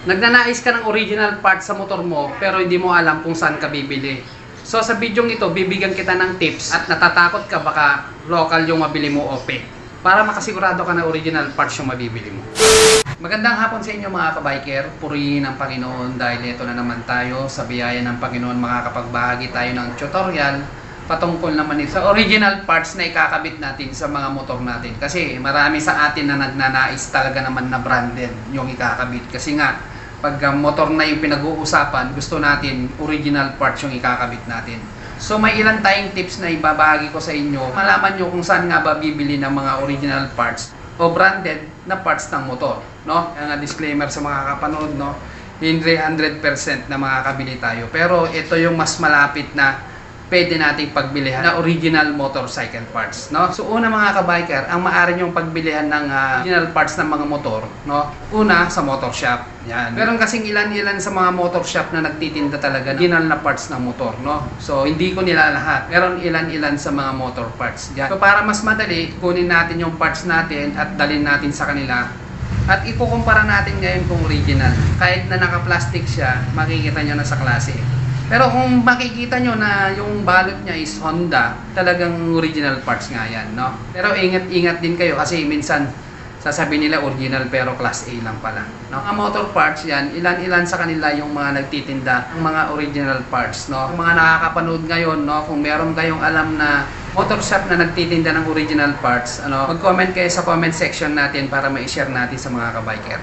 Nagnanais ka ng original parts sa motor mo pero hindi mo alam kung saan ka bibili. So sa video ito, bibigyan kita ng tips at natatakot ka baka local yung mabili mo o fake para makasigurado ka na original parts yung mabibili mo. Magandang hapon sa inyo mga kabiker, purihin ang Panginoon dahil ito na naman tayo sa biyaya ng Panginoon makakapagbahagi tayo ng tutorial patungkol naman sa original parts na ikakabit natin sa mga motor natin. Kasi marami sa atin na nagnanais talaga naman na branded yung ikakabit. Kasi nga, pag motor na yung pinag-uusapan, gusto natin original parts yung ikakabit natin. So may ilan tayong tips na ibabahagi ko sa inyo. Malaman nyo kung saan nga ba bibili ng mga original parts o branded na parts ng motor, no? Ang disclaimer sa mga kapanood, no? Hindi 100% na makakabili tayo. Pero ito yung mas malapit na pwede nating pagbilihan na original motorcycle parts, no? So una mga kabiker, ang maaari nyong pagbilihan ng original parts ng mga motor, no? Una sa motor shop. Yan. Meron kasing ilan-ilan sa mga motor shop na nagtitinda talaga ng original na parts ng motor, no? So hindi ko nila lahat. Meron ilan-ilan sa mga motor parts. Yan. So para mas madali, kunin natin yung parts natin at dalhin natin sa kanila. At ikukumpara natin ngayon kung original. Kahit na naka-plastic siya, makikita nyo na sa klase. Pero kung makikita nyo na yung balot niya is Honda, talagang original parts nga yan, no? Pero ingat-ingat din kayo kasi minsan sasabihin nila original pero class A lang pala, no? Ang motor parts yan, ilan-ilan sa kanila yung mga nagtitinda ng mga original parts, no? Kung mga nakakapanood ngayon, no, kung meron kayong alam na motor shop na nagtitinda ng original parts, ano, mag-comment kayo sa comment section natin para ma-share natin sa mga kabiker.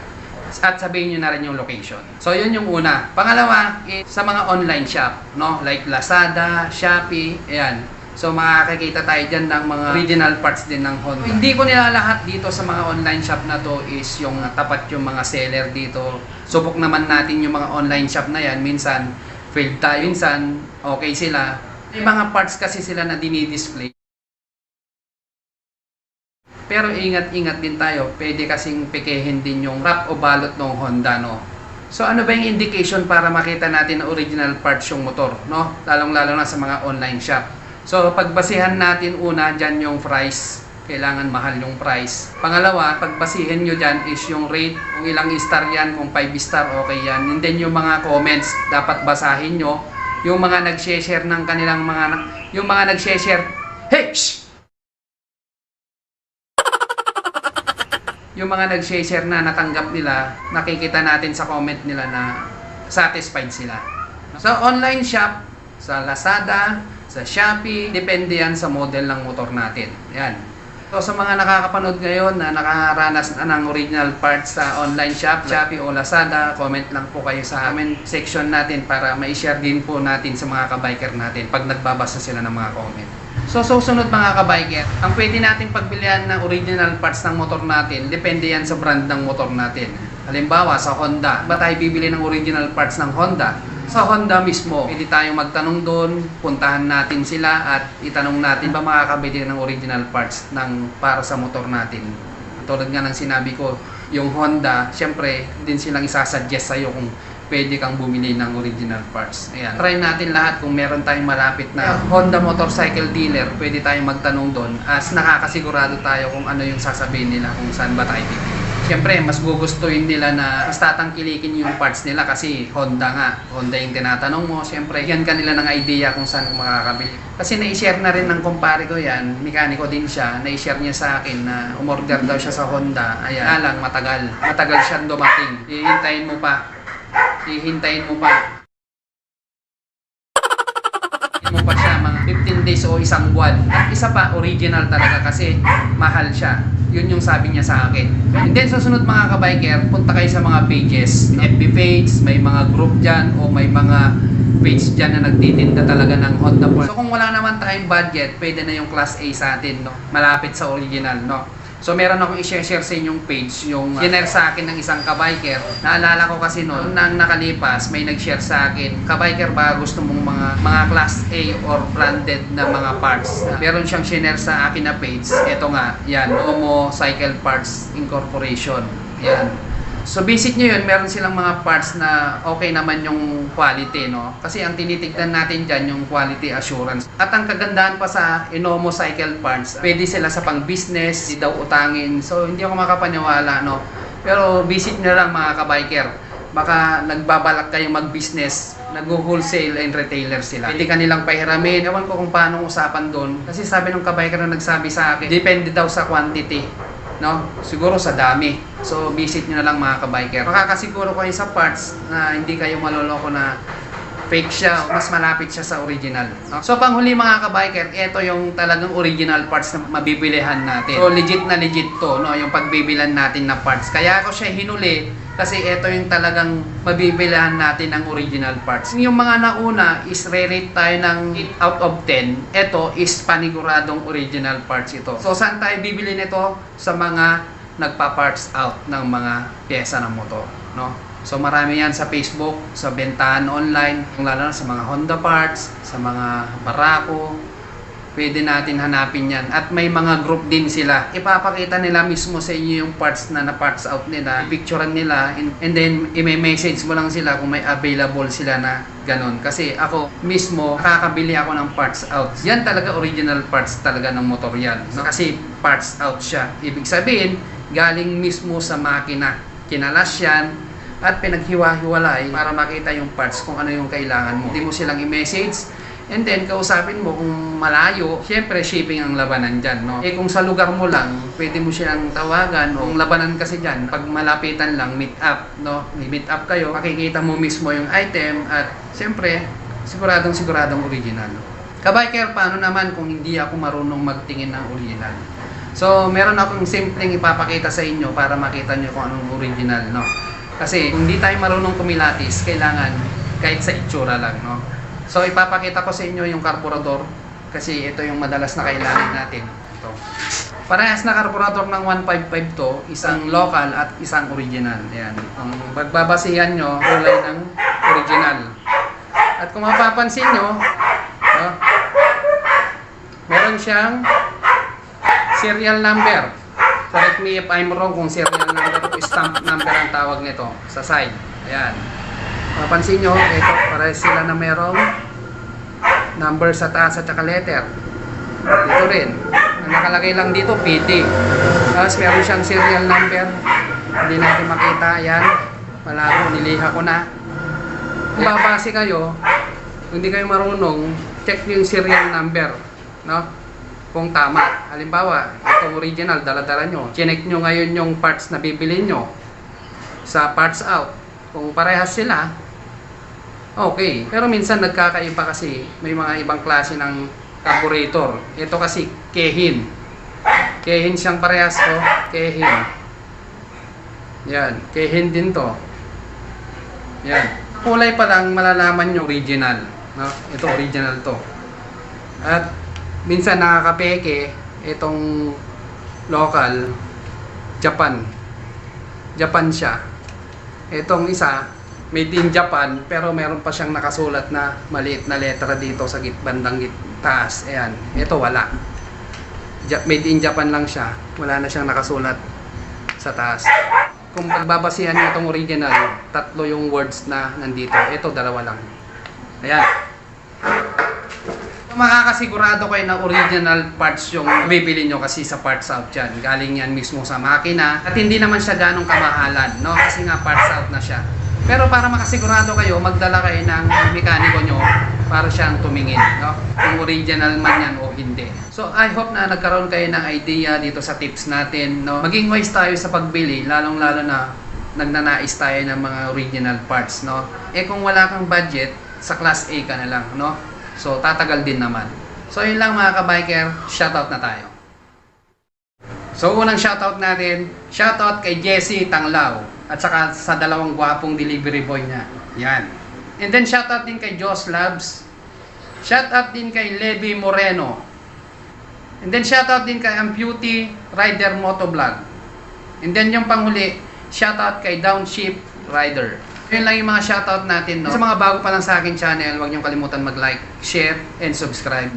At sabihin nyo na rin yung location. So yun yung una. Pangalawa, sa mga online shop, no? Like Lazada, Shopee, ayan. So makakakita tayo dyan ng mga original parts din ng Honda. Hindi ko nila lahat dito sa mga online shop na to is yung tapat yung mga seller dito. Subok naman natin yung mga online shop na yan. Minsan, failed tayo. Minsan, okay sila. May mga parts kasi sila na dinidisplay. Pero ingat-ingat din tayo, pwede kasing pekehin din yung wrap o balot ng Honda, no? So ano ba yung indication para makita natin na original parts yung motor, no? Lalong-lalo na sa mga online shop. So pagbasihan natin una dyan yung price, kailangan mahal yung price. Pangalawa, pagbasihan nyo dyan is yung rate, kung ilang star yan, kung 5 star, okay yan. And then yung mga comments, dapat basahin nyo. Yung mga nag-share ng kanilang yung mga nag-share, hey! Shh! Yung mga nag-share na natanggap nila, nakikita natin sa comment nila na satisfied sila. So online shop, sa Lazada, sa Shopee, depende yan sa model ng motor natin. Yan. So sa mga nakakapanood ngayon na nakaranas na ng original parts sa online shop, Shopee o Lazada, comment lang po kayo sa comment section natin para ma-share din po natin sa mga kabiker natin pag nagbabasa sila ng mga comment. So susunod mga kabiker, ang pwede natin pagbilihan ng original parts ng motor natin, depende yan sa brand ng motor natin. Halimbawa sa Honda, ba tayo bibili ng original parts ng Honda? Sa Honda mismo, pwede tayong magtanong doon, puntahan natin sila at itanong natin ba makakabili ng original parts para sa motor natin. Tulad nga ng sinabi ko, yung Honda, syempre din silang isasuggest sa'yo kung pwede kang bumili ng original parts. Ayan. Try natin lahat kung meron tayong malapit na Honda motorcycle dealer, pwede tayong magtanong doon as nakakasigurado tayo kung ano yung sasabihin nila kung saan ba tayo bibili. Siyempre, mas gugustuhin nila na mas tatangkilikin yung parts nila kasi Honda nga. Honda yung tinatanong mo. Siyempre, yan kanila ng idea kung saan makakabili. Kasi na-share na rin ng kumpare ko yan. Mekaniko din siya. Na-share niya sa akin na umorder daw siya sa Honda. Ayan, lang, matagal. Matagal siyang dumating. Hihintayin mo pa. Hihintayin mo pa siya mga 15 days o isang buwan. At isa pa, original talaga kasi mahal siya. Yun yung sabi niya sa akin. And then susunod mga kabiker, punta kayo sa mga pages, FB page, may mga group dyan o may mga page dyan na nagtitinda talaga ng Honda parts. So kung wala naman tayong budget, pwede na yung class A sa atin, no? Malapit sa original, no? So meron akong i-share sa inyong page, yung ginare sa akin ng isang kabiker. Naalala ko kasi noon, nang nakalipas, may nag-share sa akin, kabiker ba gusto mong mga class A or branded na mga parts? Meron siyang share sa akin na page. Ito nga, yan, Omo Cycle Parts Incorporation. Yan. So visit nyo yun, meron silang mga parts na okay naman yung quality, no? Kasi ang tinitignan natin dyan yung quality assurance. At ang kagandahan pa sa Inomo Cycle Parts, pwede sila sa pang-business, di daw utangin. So hindi ako makapaniwala, no? Pero visit nyo lang mga kabiker. baka nagbabalak kayong mag-business, nag-wholesale and retailer sila. Pwede kanilang pahiramin. Ewan ko kung paano usapan doon. Kasi sabi ng kabiker na nagsabi sa akin, depende daw sa quantity. No? Siguro sa dami. So, visit nyo na lang mga kabiker. Makakasiguro kayo sa parts na hindi kayo maloloko na fake siya, mas malapit siya sa original. No? So, panghuli mga kabiker, ito yung talagang original parts na mabibilihan natin. So, legit na legit to, no? Yung pagbibilan natin na parts. Kaya ako siya hinuli kasi ito yung talagang mabibilihan natin ng original parts. Yung mga nauna is re-rate tayo ng 8 out of 10. Ito is paniguradong original parts ito. So, saan tayo bibili nito? Sa mga nagpa-parts out ng mga pyesa ng motor, no? So marami yan sa Facebook, sa bentahan online, lalo na sa mga Honda parts, sa mga Barako. Pwede natin hanapin yan. At may mga group din sila. Ipapakita nila mismo sa inyo yung parts na na-parts out nila, picturean nila, and then i-message mo lang sila kung may available sila na ganun. Kasi ako mismo, nakakabili ako ng parts out. Yan talaga original parts talaga ng motor yan. No? Kasi parts out siya. Ibig sabihin, galing mismo sa makina. Kinalas yan, at pinaghiwa-hiwalay para makita yung parts kung ano yung kailangan mo. Hindi mo silang i-message, and then kausapin mo kung malayo, syempre shipping ang labanan dyan, no? Eh kung sa lugar mo lang, pwede mo silang tawagan, o ang labanan kasi dyan, pag malapitan lang, meet up, no? Meet up kayo, makikita mo mismo yung item, at syempre, siguradong original. Kabiker, paano naman kung hindi ako marunong magtingin ng original? So, meron akong simpleng ipapakita sa inyo para makita nyo kung anong original, no? Kasi kung hindi tayo marunong kumilatis, kailangan kahit sa itsura lang, no? So, ipapakita ko sa inyo yung carburetor kasi ito yung madalas na kailangan natin. Ito. Parehas na carburetor ng 155 to, isang local at isang original. Ayan. Ang pagbabasihan nyo, kulay ng original. At kung mapapansin nyo, no, meron siyang serial number. Correct me if I'm wrong kung serial number o stamp number ang tawag nito sa side. Ayan. Mapansin nyo, ito, parehas sila na merong number sa taas at saka letter. Dito rin. Ang nakalagay lang dito, PT. Tapos meron siyang serial number. Hindi natin makita. Ayan. Malabo, niliha ko na. Kung babase kayo, kung hindi kayo marunong, check nyo yung serial number. No? Kung tama. Halimbawa, itong original, dala-dala nyo. Chinek nyo ngayon yung parts na bibili nyo sa parts out. Kung parehas sila, okay. Pero minsan nagkakaiba kasi may mga ibang klase ng carburetor. Ito kasi Kehin. Kehin siyang parehas ko. Kehin. Yan. Kehin din to. Yan. Kulay pa lang malalaman yung original. No? Ito original to. At minsan nakakapeke itong local Japan. Japan siya. Itong isa made in Japan pero meron pa siyang nakasulat na maliit na letra dito sa bandang taas. Ayan. Ito wala. Made in Japan lang siya. Wala na siyang nakasulat sa taas. Kung pagbabasihan niyo itong original, 3 yung words na nandito. Ito 2 lang. Ayan. Makakasigurado kayo na original parts yung bibili nyo kasi sa parts out yan. Galing yan mismo sa makina. At hindi naman siya ganong kamahalan, no? Kasi nga parts out na siya. Pero para makasigurado kayo, magdala kayo ng mekaniko nyo para siyang tumingin, no? Kung original man yan o hindi. So, I hope na nagkaroon kayo ng idea dito sa tips natin, no? Maging wise tayo sa pagbili, lalong-lalo na nagnanais tayo ng mga original parts, no? Eh kung wala kang budget, sa class A ka na lang, no? So, tatagal din naman. So, yun lang mga kabiker, shoutout na tayo. So, unang shoutout natin, shoutout kay Jesse Tanglao at saka sa 2 gwapong delivery boy niya. Yan. And then, shoutout din kay Joss Labs. Shoutout din kay Levi Moreno. And then, shoutout din kay Amputee Rider Motovlog. And then, yung panghuli, shoutout kay Downshift Rider. Yun lang yung mga shoutout natin, no? Sa mga bago pa lang sa akin channel, huwag niyong kalimutan mag-like, share, and subscribe.